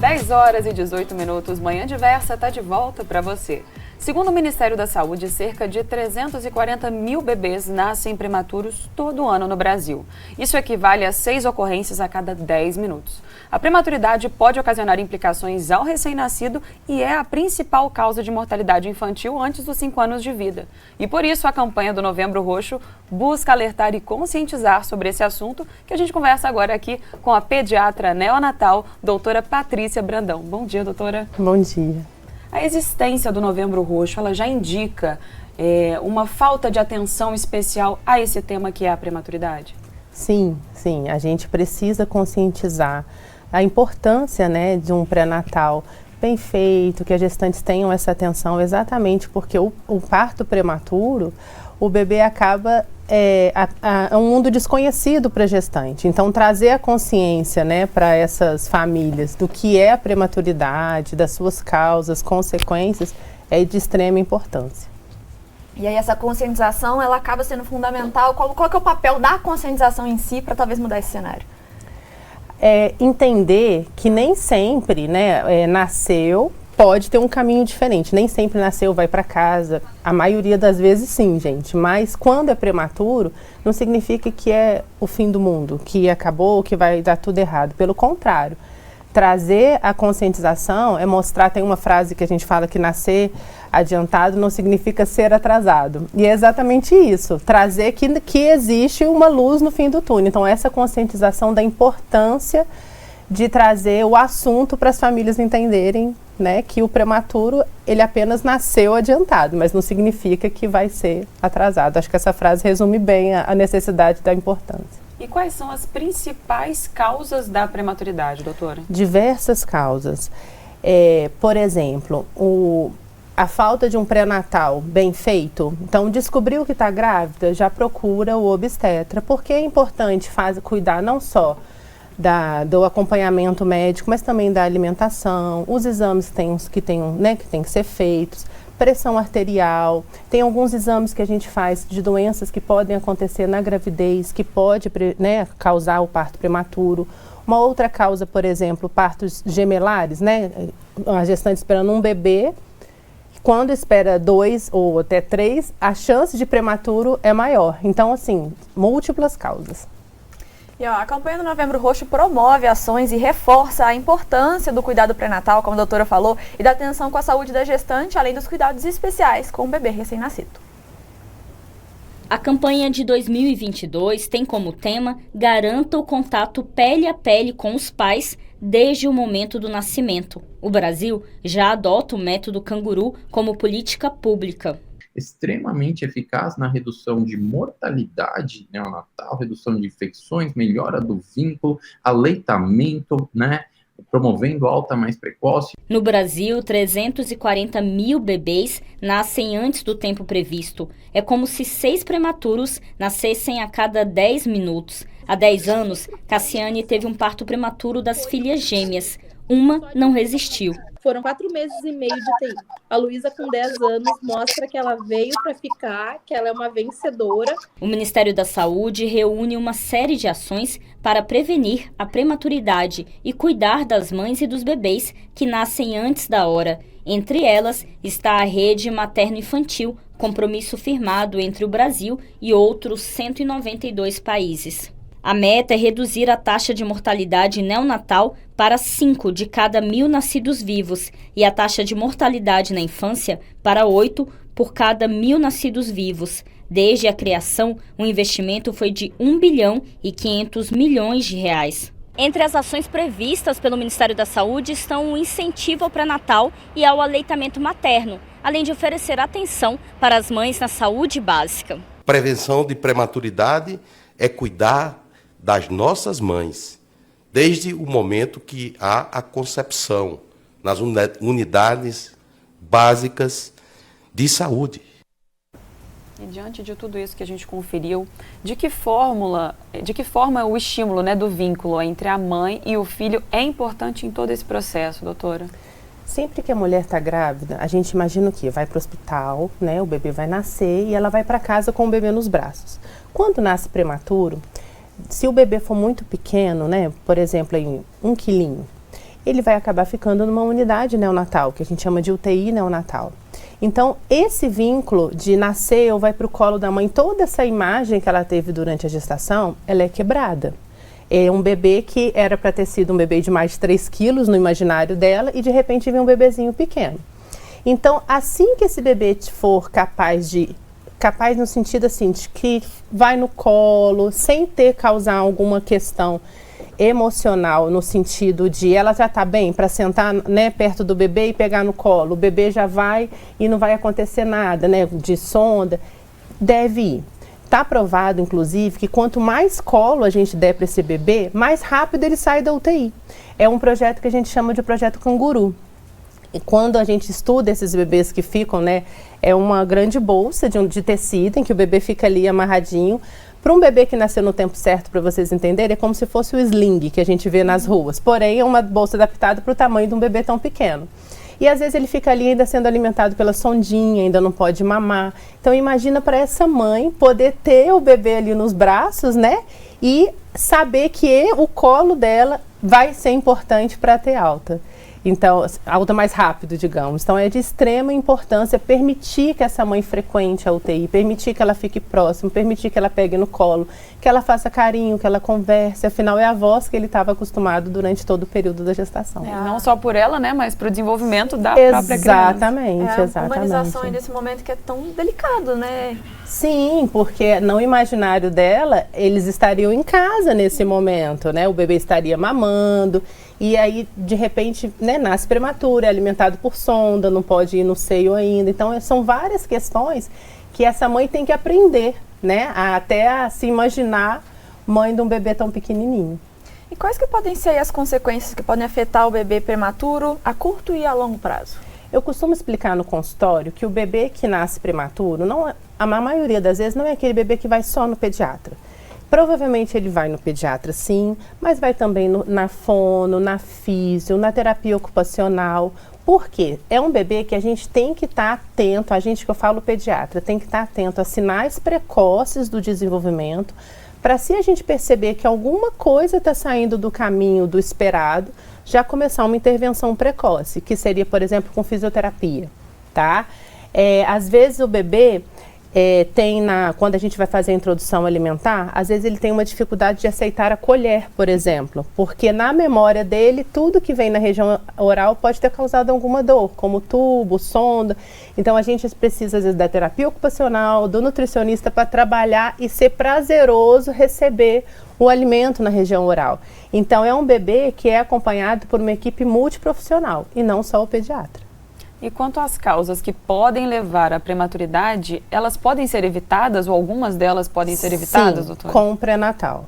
10h18, Manhã Diversa está de volta para você. Segundo o Ministério da Saúde, cerca de 340 mil bebês nascem prematuros todo ano no Brasil. Isso equivale a 6 ocorrências a cada 10 minutos. A prematuridade pode ocasionar implicações ao recém-nascido e é a principal causa de mortalidade infantil antes dos 5 anos de vida. E por isso a campanha do Novembro Roxo busca alertar e conscientizar sobre esse assunto, que a gente conversa agora aqui com a pediatra neonatal, doutora Patrícia Brandão. Bom dia, doutora. Bom dia. A existência do Novembro Roxo, ela já indica uma falta de atenção especial a esse tema que é a prematuridade? Sim, a gente precisa conscientizar a importância, né, de um pré-natal bem feito, que as gestantes tenham essa atenção, exatamente porque o parto prematuro, o bebê acaba é um mundo desconhecido para a gestante. Então, trazer a consciência, né, para essas famílias do que é a prematuridade, das suas causas, consequências, é de extrema importância. E aí essa conscientização, ela acaba sendo fundamental. Qual que é o papel da conscientização em si para talvez mudar esse cenário? Entender que nem sempre, né, nasceu, pode ter um caminho diferente. Nem sempre nasceu, vai para casa. A maioria das vezes sim, gente. Mas quando é prematuro, não significa que é o fim do mundo, que acabou, que vai dar tudo errado. Pelo contrário, trazer a conscientização é mostrar, tem uma frase que a gente fala que nascer adiantado não significa ser atrasado. E é exatamente isso, trazer que existe uma luz no fim do túnel. Então essa conscientização da importância de trazer o assunto para as famílias entenderem, né, que o prematuro, ele apenas nasceu adiantado, mas não significa que vai ser atrasado. Acho que essa frase resume bem a necessidade da importância. E quais são as principais causas da prematuridade, doutora? Diversas causas. Por exemplo, a falta de um pré-natal bem feito. Então, descobriu que está grávida, já procura o obstetra, porque é importante cuidar não só do acompanhamento médico, mas também da alimentação, os exames que tem que ser feitos, pressão arterial, tem alguns exames que a gente faz de doenças que podem acontecer na gravidez, que pode, né, causar o parto prematuro. Uma outra causa, por exemplo, partos gemelares, né, a gestante esperando um bebê, quando espera 2 ou até 3, a chance de prematuro é maior. Então, assim, múltiplas causas. E a campanha do Novembro Roxo promove ações e reforça a importância do cuidado pré-natal, como a doutora falou, e da atenção com a saúde da gestante, além dos cuidados especiais com o bebê recém-nascido. A campanha de 2022 tem como tema Garanta o contato pele a pele com os pais desde o momento do nascimento. O Brasil já adota o método canguru como política pública. Extremamente eficaz na redução de mortalidade neonatal, redução de infecções, melhora do vínculo, aleitamento, né, promovendo alta mais precoce. No Brasil, 340 mil bebês nascem antes do tempo previsto. É como se 6 prematuros nascessem a cada 10 minutos. Há 10 anos, Cassiane teve um parto prematuro das filhas gêmeas. Uma não resistiu. Foram 4 meses e meio de UTI. A Luísa, com 10 anos, mostra que ela veio para ficar, que ela é uma vencedora. O Ministério da Saúde reúne uma série de ações para prevenir a prematuridade e cuidar das mães e dos bebês que nascem antes da hora. Entre elas está a Rede Materno-Infantil, compromisso firmado entre o Brasil e outros 192 países. A meta é reduzir a taxa de mortalidade neonatal para 5 de cada 1.000 nascidos vivos e a taxa de mortalidade na infância para 8 por cada 1.000 nascidos vivos. Desde a criação, o investimento foi de R$ 1,5 bilhão. Entre as ações previstas pelo Ministério da Saúde estão o incentivo ao pré-natal e ao aleitamento materno, além de oferecer atenção para as mães na saúde básica. Prevenção de prematuridade é cuidar das nossas mães, desde o momento que há a concepção, nas unidades básicas de saúde. E diante de tudo isso que a gente conferiu, de que forma o estímulo, né, do vínculo entre a mãe e o filho é importante em todo esse processo, doutora? Sempre que a mulher está grávida, a gente imagina o quê? Vai para o hospital, né, o bebê vai nascer e ela vai para casa com o bebê nos braços. Quando nasce prematuro, se o bebê for muito pequeno, né, por exemplo, em 1 quilinho, ele vai acabar ficando numa unidade neonatal, que a gente chama de UTI neonatal. Então, esse vínculo de nasceu, vai para o colo da mãe, toda essa imagem que ela teve durante a gestação, ela é quebrada. É um bebê que era para ter sido um bebê de mais de 3 quilos no imaginário dela e de repente vem um bebezinho pequeno. Então, assim que esse bebê for capaz no sentido assim, de que vai no colo, sem causar alguma questão emocional, no sentido de ela já está bem para sentar, né, perto do bebê e pegar no colo, o bebê já vai e não vai acontecer nada, né, de sonda, deve ir. Está provado, inclusive, que quanto mais colo a gente der para esse bebê, mais rápido ele sai da UTI. É um projeto que a gente chama de projeto canguru. E quando a gente estuda esses bebês que ficam, né, é uma grande bolsa de tecido em que o bebê fica ali amarradinho. Para um bebê que nasceu no tempo certo, para vocês entenderem, é como se fosse o sling que a gente vê nas ruas. Porém, é uma bolsa adaptada para o tamanho de um bebê tão pequeno. E às vezes ele fica ali ainda sendo alimentado pela sondinha, ainda não pode mamar. Então imagina para essa mãe poder ter o bebê ali nos braços, né? E saber que o colo dela vai ser importante para ter alta. Então, alta mais rápido, digamos. Então, é de extrema importância permitir que essa mãe frequente a UTI, permitir que ela fique próximo, permitir que ela pegue no colo, que ela faça carinho, que ela converse. Afinal, é a voz que ele estava acostumado durante todo o período da gestação. Não só por ela, né, mas para o desenvolvimento da própria criança. Exatamente. A humanização nesse momento que é tão delicado, né? Sim, porque no imaginário dela, eles estariam em casa nesse momento, né? O bebê estaria mamando. E aí, de repente, né, nasce prematuro, é alimentado por sonda, não pode ir no seio ainda. Então, são várias questões que essa mãe tem que aprender, né? Até a se imaginar mãe de um bebê tão pequenininho. E quais que podem ser as consequências que podem afetar o bebê prematuro a curto e a longo prazo? Eu costumo explicar no consultório que o bebê que nasce prematuro, a maioria das vezes, não é aquele bebê que vai só no pediatra. Provavelmente ele vai no pediatra, sim, mas vai também na fono, na físio, na terapia ocupacional. Por quê? É um bebê que a gente tem que estar atento, a gente que eu falo pediatra, tem que estar atento a sinais precoces do desenvolvimento, para se a gente perceber que alguma coisa está saindo do caminho do esperado, já começar uma intervenção precoce, que seria, por exemplo, com fisioterapia, tá? Às vezes o bebê... quando a gente vai fazer a introdução alimentar, às vezes ele tem uma dificuldade de aceitar a colher, por exemplo, porque na memória dele, tudo que vem na região oral pode ter causado alguma dor, como tubo, sonda. Então a gente precisa, às vezes, da terapia ocupacional, do nutricionista para trabalhar e ser prazeroso receber o alimento na região oral. Então é um bebê que é acompanhado por uma equipe multiprofissional e não só o pediatra. E quanto às causas que podem levar à prematuridade, elas podem ser evitadas ou algumas delas podem ser evitadas, doutora? Com o pré-natal.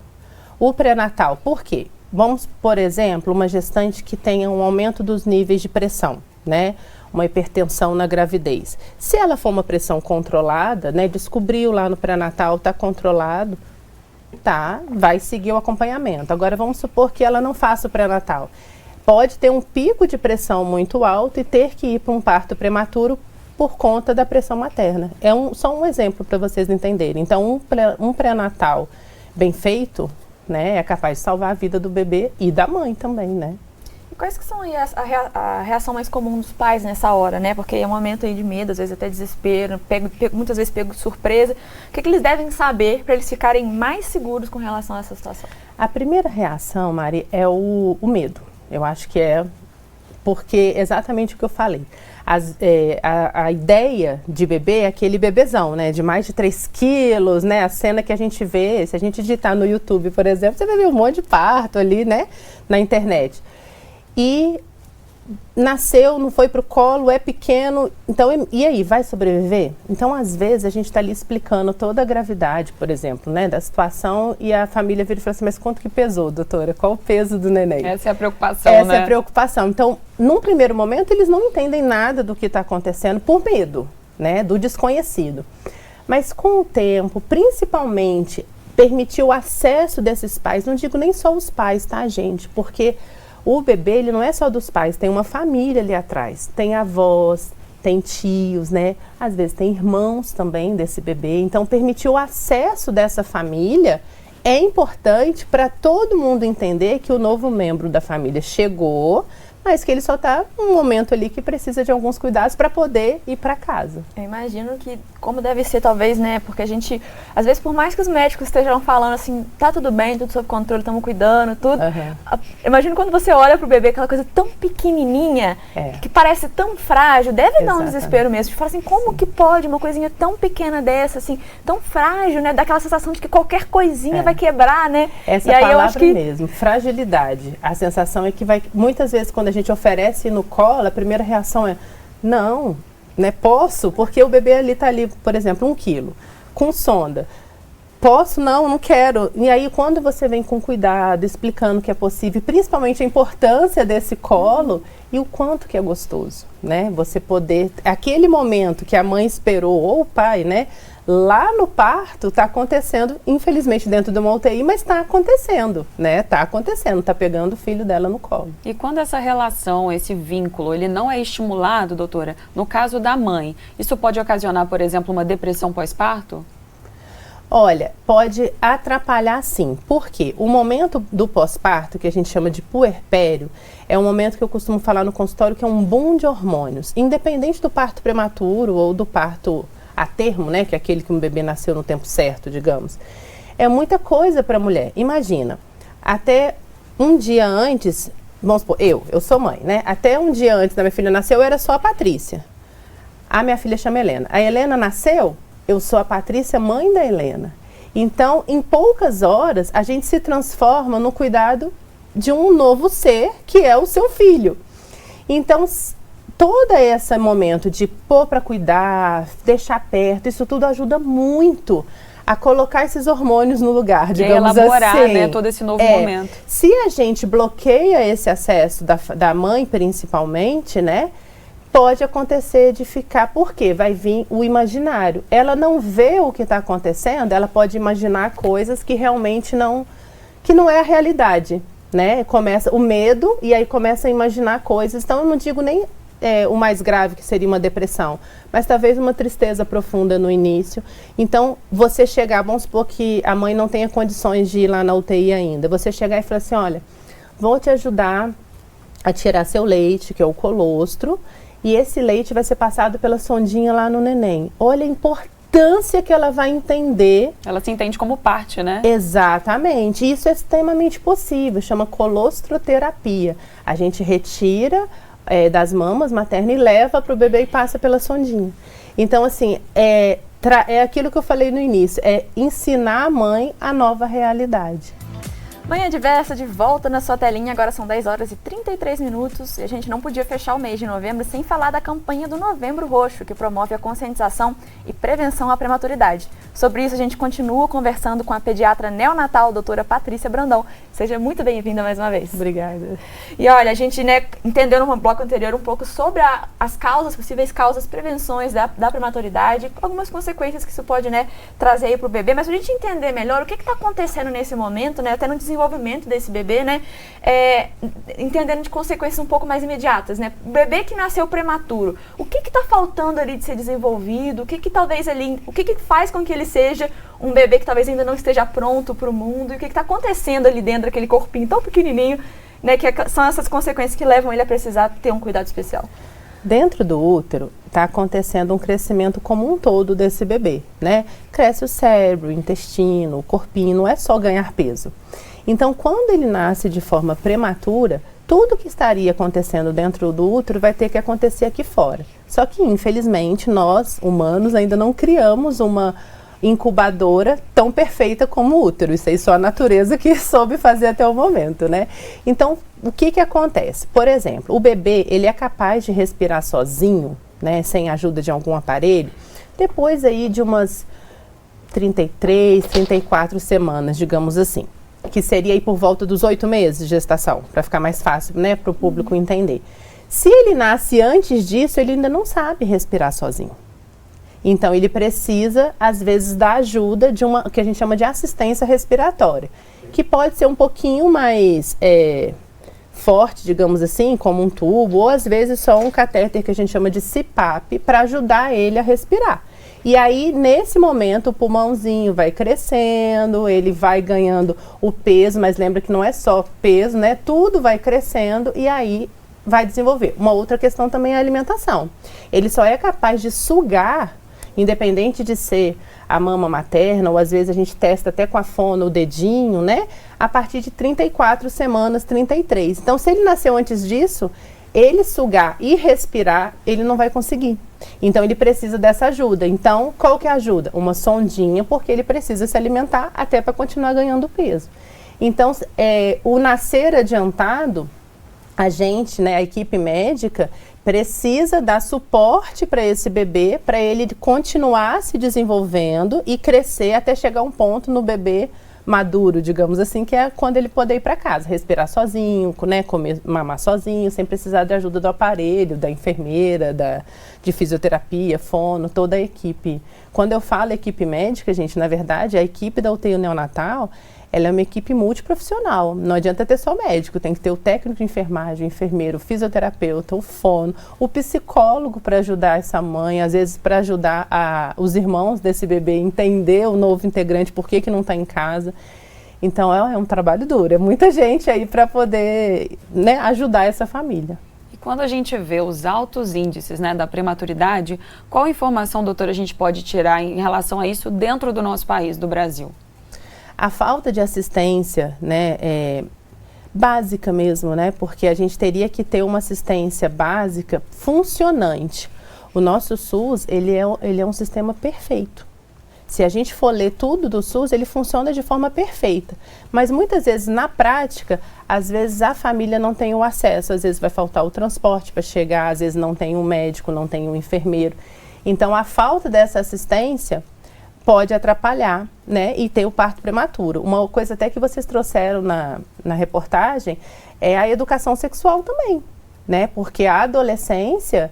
O pré-natal, por quê? Vamos, por exemplo, uma gestante que tenha um aumento dos níveis de pressão, né? Uma hipertensão na gravidez. Se ela for uma pressão controlada, né? Descobriu lá no pré-natal, está controlado, tá? Vai seguir o acompanhamento. Agora, vamos supor que ela não faça o pré-natal. Pode ter um pico de pressão muito alto e ter que ir para um parto prematuro por conta da pressão materna. Só um exemplo para vocês entenderem. Então, um pré-natal bem feito, né, é capaz de salvar a vida do bebê e da mãe também, né? E quais que são aí a reação mais comum dos pais nessa hora, né? Porque é um momento aí de medo, às vezes até desespero, muitas vezes pego de surpresa. O que eles devem saber para eles ficarem mais seguros com relação a essa situação? A primeira reação, Mari, é o medo. Eu acho que é porque exatamente o que eu falei. A ideia de bebê é aquele bebezão, né? De mais de 3 quilos, né? A cena que a gente vê, se a gente digitar no YouTube, por exemplo, você vai ver um monte de parto ali, né? Na internet. E nasceu, não foi pro colo, é pequeno, então, e aí, vai sobreviver? Então, às vezes, a gente está ali explicando toda a gravidade, por exemplo, né, da situação, e a família vira e fala assim, mas quanto que pesou, doutora? Qual o peso do neném? Essa é a preocupação, né? Essa é a preocupação. Então, num primeiro momento, eles não entendem nada do que está acontecendo por medo, né, do desconhecido. Mas com o tempo, principalmente, permitir o acesso desses pais, não digo nem só os pais, tá, gente? Porque o bebê, ele não é só dos pais, tem uma família ali atrás, tem avós, tem tios, né? Às vezes tem irmãos também desse bebê. Então, permitir o acesso dessa família é importante para todo mundo entender que o novo membro da família chegou mas que ele só está num momento ali que precisa de alguns cuidados para poder ir para casa. Eu imagino que como deve ser, talvez, né, porque a gente, às vezes, por mais que os médicos estejam falando assim, tá tudo bem, tudo sob controle, estamos cuidando, tudo. Imagino quando você olha pro bebê, aquela coisa tão pequenininha, que parece tão frágil, deve dar um desespero mesmo. De falar assim, como que pode uma coisinha tão pequena dessa, assim, tão frágil, né, daquela sensação de que qualquer coisinha vai quebrar, né? Essa e aí palavra eu acho que mesmo, fragilidade. A sensação é que vai, muitas vezes, quando a gente oferece no colo, a primeira reação é, não, né, posso, porque o bebê ali está ali, por exemplo, 1 quilo, com sonda. Posso? Não quero. E aí, quando você vem com cuidado, explicando que é possível, principalmente a importância desse colo e o quanto que é gostoso, né? Você poder, aquele momento que a mãe esperou, ou o pai, né? Lá no parto está acontecendo, infelizmente dentro de uma UTI, mas está acontecendo, né? Está acontecendo, está pegando o filho dela no colo. E quando essa relação, esse vínculo, ele não é estimulado, doutora, no caso da mãe, isso pode ocasionar, por exemplo, uma depressão pós-parto? Olha, pode atrapalhar sim. Por quê? O momento do pós-parto, que a gente chama de puerpério, é um momento que eu costumo falar no consultório que é um boom de hormônios. Independente do parto prematuro ou do parto a termo, né, que é aquele que um bebê nasceu no tempo certo, digamos. É muita coisa para a mulher. Imagina, até um dia antes, vamos supor, eu sou mãe, né? Até um dia antes da minha filha nascer, eu era só a Patrícia. A minha filha chama Helena. A Helena nasceu, eu sou a Patrícia, mãe da Helena. Então, em poucas horas, a gente se transforma no cuidado de um novo ser, que é o seu filho. Então, todo esse momento de pôr para cuidar, deixar perto, isso tudo ajuda muito a colocar esses hormônios no lugar, digamos assim. Elaborar, né, todo esse novo momento. Se a gente bloqueia esse acesso da mãe, principalmente, né, pode acontecer de ficar, porque vai vir o imaginário. Ela não vê o que está acontecendo, ela pode imaginar coisas que realmente não é a realidade, né? Começa o medo e aí começa a imaginar coisas. Então, eu não digo nem o mais grave, que seria uma depressão, mas talvez uma tristeza profunda no início. Então, você chegar, vamos supor que a mãe não tenha condições de ir lá na UTI ainda, você chegar e falar assim, olha, vou te ajudar a tirar seu leite, que é o colostro, e esse leite vai ser passado pela sondinha lá no neném. Olha a importância que ela vai entender. Ela se entende como parte, né? Exatamente. Isso é extremamente possível, chama colostroterapia. A gente retira das mamas maternas e leva para o bebê e passa pela sondinha. Então, assim, é aquilo que eu falei no início, é ensinar a mãe a nova realidade. Manhã Diversa de volta na sua telinha, agora são 10 horas e 33 minutos e a gente não podia fechar o mês de novembro sem falar da campanha do Novembro Roxo, que promove a conscientização e prevenção à prematuridade. Sobre isso a gente continua conversando com a pediatra neonatal, doutora Patrícia Brandão. Seja muito bem-vinda mais uma vez. Obrigada. E olha, a gente, né, entendeu no bloco anterior um pouco sobre as causas, possíveis causas, prevenções da prematuridade, algumas consequências que isso pode, né, trazer aí para o bebê, mas para a gente entender melhor o que está acontecendo nesse momento, né, até no desenvolvimento desse bebê, né, entendendo de consequências um pouco mais imediatas, né, o bebê que nasceu prematuro, o que está faltando ali de ser desenvolvido, o que talvez ali, o que faz com que ele seja um bebê que talvez ainda não esteja pronto para o mundo, e o que está acontecendo ali dentro daquele corpinho tão pequenininho, né, que são essas consequências que levam ele a precisar ter um cuidado especial. Dentro do útero está acontecendo um crescimento como um todo desse bebê, né? Cresce o cérebro, o intestino, o corpinho, não é só ganhar peso. Então, quando ele nasce de forma prematura, tudo que estaria acontecendo dentro do útero vai ter que acontecer aqui fora. Só que, infelizmente, nós, humanos, ainda não criamos uma incubadora tão perfeita como o útero. Isso aí só a natureza que soube fazer até o momento, né? Então, o que acontece? Por exemplo, o bebê, ele é capaz de respirar sozinho, né, sem a ajuda de algum aparelho, depois aí de umas 33, 34 semanas, digamos assim, que seria aí por volta dos 8 meses de gestação, para ficar mais fácil, né, para o público entender. Se ele nasce antes disso, ele ainda não sabe respirar sozinho. Então, ele precisa, às vezes, da ajuda de uma, que a gente chama de assistência respiratória, que pode ser um pouquinho mais forte, digamos assim, como um tubo, ou às vezes só um catéter que a gente chama de CPAP, para ajudar ele a respirar. E aí, nesse momento, o pulmãozinho vai crescendo, ele vai ganhando o peso, mas lembra que não é só peso, né? Tudo vai crescendo e aí vai desenvolver. Uma outra questão também é a alimentação. Ele só é capaz de sugar, independente de ser a mama materna, ou às vezes a gente testa até com a fono o dedinho, né? A partir de 34 semanas, 33. Então, se ele nasceu antes disso, ele sugar e respirar, ele não vai conseguir. Então, ele precisa dessa ajuda. Então, qual que é a ajuda? Uma sondinha, porque ele precisa se alimentar até para continuar ganhando peso. Então, o nascer adiantado, a gente, né, a equipe médica, precisa dar suporte para esse bebê, para ele continuar se desenvolvendo e crescer até chegar um ponto no bebê maduro, digamos assim, que é quando ele poder ir para casa, respirar sozinho, né, comer, mamar sozinho, sem precisar de ajuda do aparelho, da enfermeira, de fisioterapia, fono, toda a equipe. Quando eu falo equipe médica, gente, na verdade, a equipe da UTI neonatal, ela é uma equipe multiprofissional. Não adianta ter só médico, tem que ter o técnico de enfermagem, o enfermeiro, o fisioterapeuta, o fono, o psicólogo para ajudar essa mãe, às vezes para ajudar os irmãos desse bebê a entender o novo integrante, por que não está em casa. Então é um trabalho duro, é muita gente aí para poder, né, ajudar essa família. E quando a gente vê os altos índices, né, da prematuridade, qual informação, doutora, a gente pode tirar em relação a isso dentro do nosso país, do Brasil? A falta de assistência, né, básica mesmo, né, porque a gente teria que ter uma assistência básica funcionante. O nosso SUS, ele é um sistema perfeito. Se a gente for ler tudo do SUS, ele funciona de forma perfeita. Mas muitas vezes, na prática, às vezes a família não tem o acesso, às vezes vai faltar o transporte para chegar, às vezes não tem um médico, não tem um enfermeiro. Então, a falta dessa assistência pode atrapalhar, né, e ter o parto prematuro. Uma coisa até que vocês trouxeram na reportagem é a educação sexual também, né, porque a adolescência,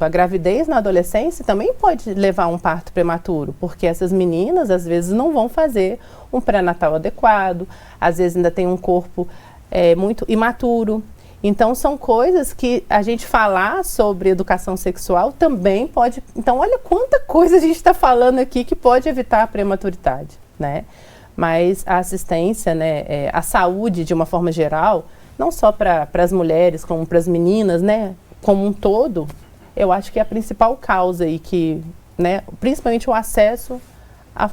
a gravidez na adolescência também pode levar a um parto prematuro, porque essas meninas às vezes não vão fazer um pré-natal adequado, às vezes ainda tem um corpo muito imaturo. Então, são coisas que a gente falar sobre educação sexual também pode... Então, olha quanta coisa a gente está falando aqui que pode evitar a prematuridade, né? Mas a assistência, né, a saúde, de uma forma geral, não só para as mulheres, como para as meninas, né, como um todo, eu acho que é a principal causa aí que, né, principalmente o acesso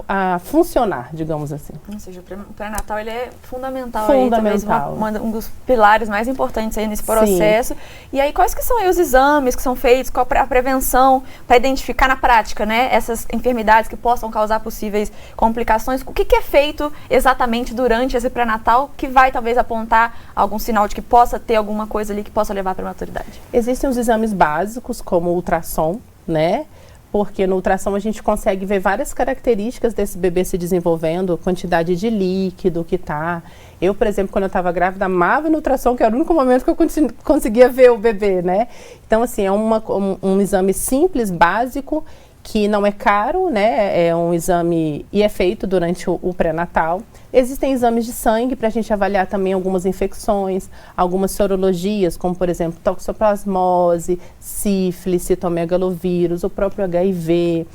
a funcionar, digamos assim. Ou seja, o pré-natal ele é fundamental. Fundamental. Aí, um dos pilares mais importantes aí nesse processo. Sim. E aí, quais que são aí os exames que são feitos, qual a prevenção para identificar na prática, né, essas enfermidades que possam causar possíveis complicações? O que é feito exatamente durante esse pré-natal que vai talvez apontar algum sinal de que possa ter alguma coisa ali que possa levar à prematuridade? Existem os exames básicos, como o ultrassom, né? Porque no ultrassom a gente consegue ver várias características desse bebê se desenvolvendo, quantidade de líquido que tá. Eu, por exemplo, quando eu estava grávida, amava no ultrassom, que era o único momento que eu conseguia ver o bebê, né? Então, assim, é um exame simples, básico, que não é caro, né? É um exame e é feito durante o pré-natal. Existem exames de sangue para a gente avaliar também algumas infecções, algumas sorologias, como por exemplo toxoplasmose, sífilis, citomegalovírus, o próprio HIV.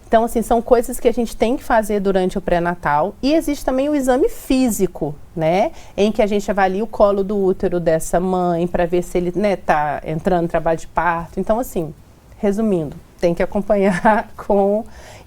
Então, assim, são coisas que a gente tem que fazer durante o pré-natal. E existe também o exame físico, né? Em que a gente avalia o colo do útero dessa mãe para ver se ele, né, tá entrando em trabalho de parto. Então, assim, resumindo, tem que acompanhar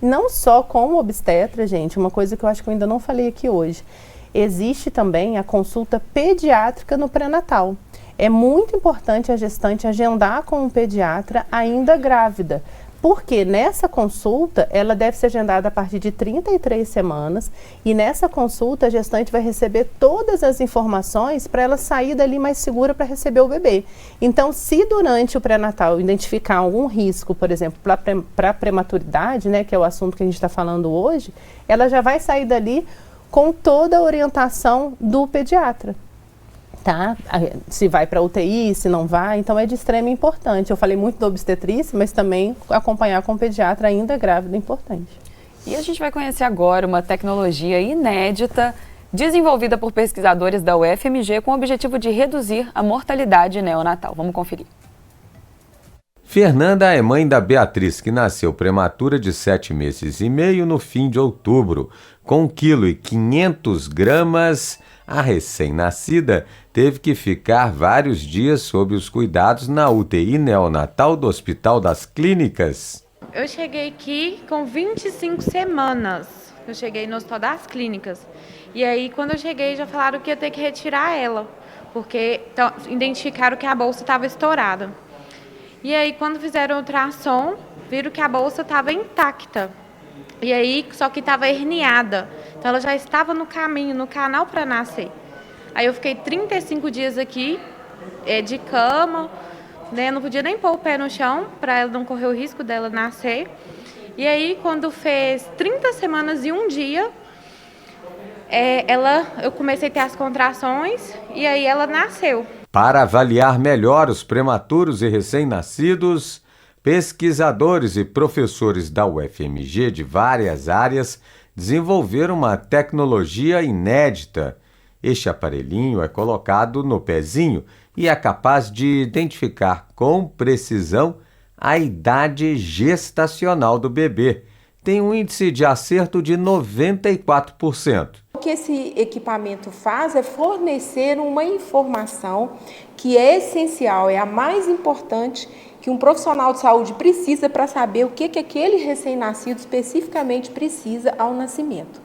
não só com o obstetra, gente, uma coisa que eu acho que eu ainda não falei aqui hoje. Existe também a consulta pediátrica no pré-natal. É muito importante a gestante agendar com um pediatra ainda grávida, porque nessa consulta ela deve ser agendada a partir de 33 semanas e nessa consulta a gestante vai receber todas as informações para ela sair dali mais segura para receber o bebê. Então, se durante o pré-natal identificar algum risco, por exemplo, para a prematuridade, né, que é o assunto que a gente está falando hoje, ela já vai sair dali com toda a orientação do pediatra. Tá? Se vai para UTI, se não vai, então é de extrema importância. Eu falei muito da obstetrícia, mas também acompanhar com o pediatra ainda grávida é importante. E a gente vai conhecer agora uma tecnologia inédita desenvolvida por pesquisadores da UFMG com o objetivo de reduzir a mortalidade neonatal. Vamos conferir. Fernanda é mãe da Beatriz, que nasceu prematura de 7 meses e meio no fim de outubro. Com 1,5 kg, a recém-nascida teve que ficar vários dias sob os cuidados na UTI neonatal do Hospital das Clínicas. Eu cheguei aqui com 25 semanas. Eu cheguei no Hospital das Clínicas. E aí, quando eu cheguei, já falaram que ia ter que retirar ela, porque identificaram que a bolsa estava estourada. E aí, quando fizeram o ultrassom, viram que a bolsa estava intacta. E aí, só que estava herniada. Então, ela já estava no caminho, no canal para nascer. Aí, eu fiquei 35 dias aqui, de cama, né? Não podia nem pôr o pé no chão, para ela não correr o risco dela nascer. E aí, quando fez 30 semanas e um dia, eu comecei a ter as contrações e aí ela nasceu. Para avaliar melhor os prematuros e recém-nascidos, pesquisadores e professores da UFMG de várias áreas desenvolveram uma tecnologia inédita. Este aparelhinho é colocado no pezinho e é capaz de identificar com precisão a idade gestacional do bebê. Tem um índice de acerto de 94%. O que esse equipamento faz é fornecer uma informação que é essencial, é a mais importante que um profissional de saúde precisa para saber o que aquele recém-nascido especificamente precisa ao nascimento.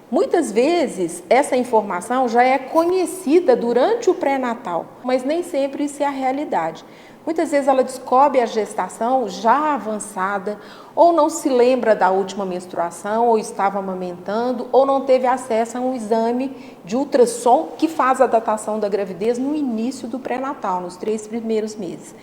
Muitas vezes, essa informação já é conhecida durante o pré-natal, mas nem sempre isso é a realidade. Muitas vezes ela descobre a gestação já avançada, ou não se lembra da última menstruação, ou estava amamentando, ou não teve acesso a um exame de ultrassom que faz a datação da gravidez no início do pré-natal, nos 3 primeiros meses.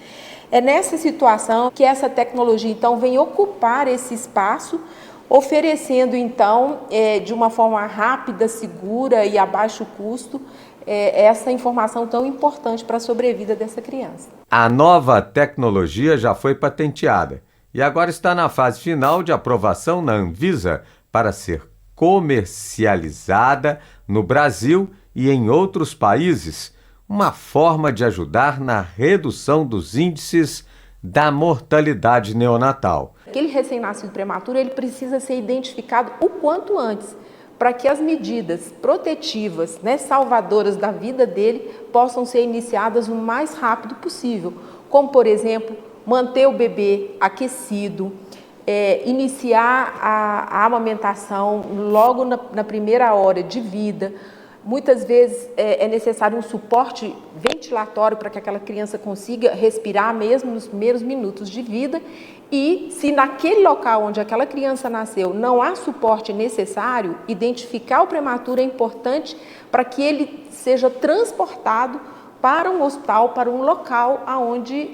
É nessa situação que essa tecnologia, então, vem ocupar esse espaço, oferecendo, então, de uma forma rápida, segura e a baixo custo, essa informação tão importante para a sobrevida dessa criança. A nova tecnologia já foi patenteada e agora está na fase final de aprovação na Anvisa para ser comercializada no Brasil e em outros países, uma forma de ajudar na redução dos índices da mortalidade neonatal. Aquele recém-nascido prematuro, ele precisa ser identificado o quanto antes, para que as medidas protetivas, salvadoras da vida dele, possam ser iniciadas o mais rápido possível. Como, por exemplo, manter o bebê aquecido, iniciar a amamentação logo na primeira hora de vida. Muitas vezes é necessário um suporte ventilatório para que aquela criança consiga respirar mesmo nos primeiros minutos de vida. E se naquele local onde aquela criança nasceu não há suporte necessário, identificar o prematuro é importante para que ele seja transportado para um hospital, para um local onde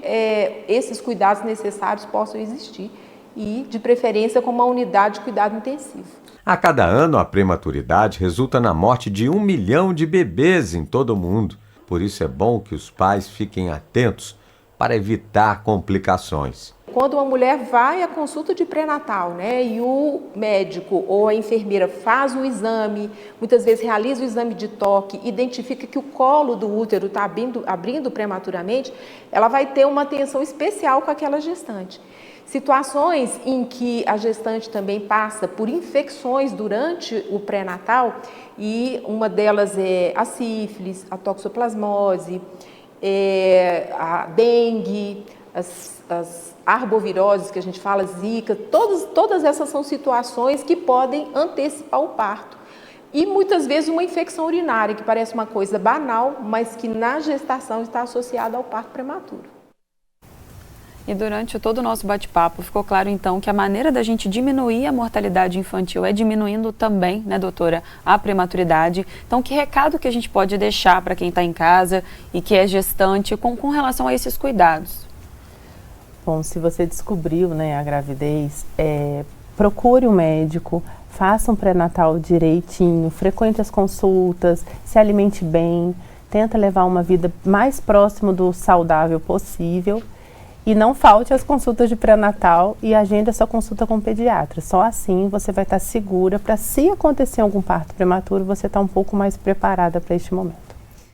esses cuidados necessários possam existir e, de preferência, com uma unidade de cuidado intensivo. A cada ano, a prematuridade resulta na morte de 1 milhão de bebês em todo o mundo. Por isso é bom que os pais fiquem atentos para evitar complicações. Quando uma mulher vai à consulta de pré-natal, e o médico ou a enfermeira faz o exame, muitas vezes realiza o exame de toque, identifica que o colo do útero está abrindo prematuramente, ela vai ter uma atenção especial com aquela gestante. Situações em que a gestante também passa por infecções durante o pré-natal, e uma delas é a sífilis, a toxoplasmose, a dengue, as arboviroses que a gente fala, zika, todas essas são situações que podem antecipar o parto. E muitas vezes uma infecção urinária, que parece uma coisa banal, mas que na gestação está associada ao parto prematuro. E durante todo o nosso bate-papo ficou claro então que a maneira da gente diminuir a mortalidade infantil é diminuindo também, doutora, a prematuridade. Então, que recado que a gente pode deixar para quem está em casa e que é gestante com relação a esses cuidados? Bom, se você descobriu a gravidez, procure um médico, faça um pré-natal direitinho, frequente as consultas, se alimente bem, tenta levar uma vida mais próximo do saudável possível e não falte às consultas de pré-natal e agenda sua consulta com o pediatra. Só assim você vai estar segura para, se acontecer algum parto prematuro, você estar um pouco mais preparada para este momento.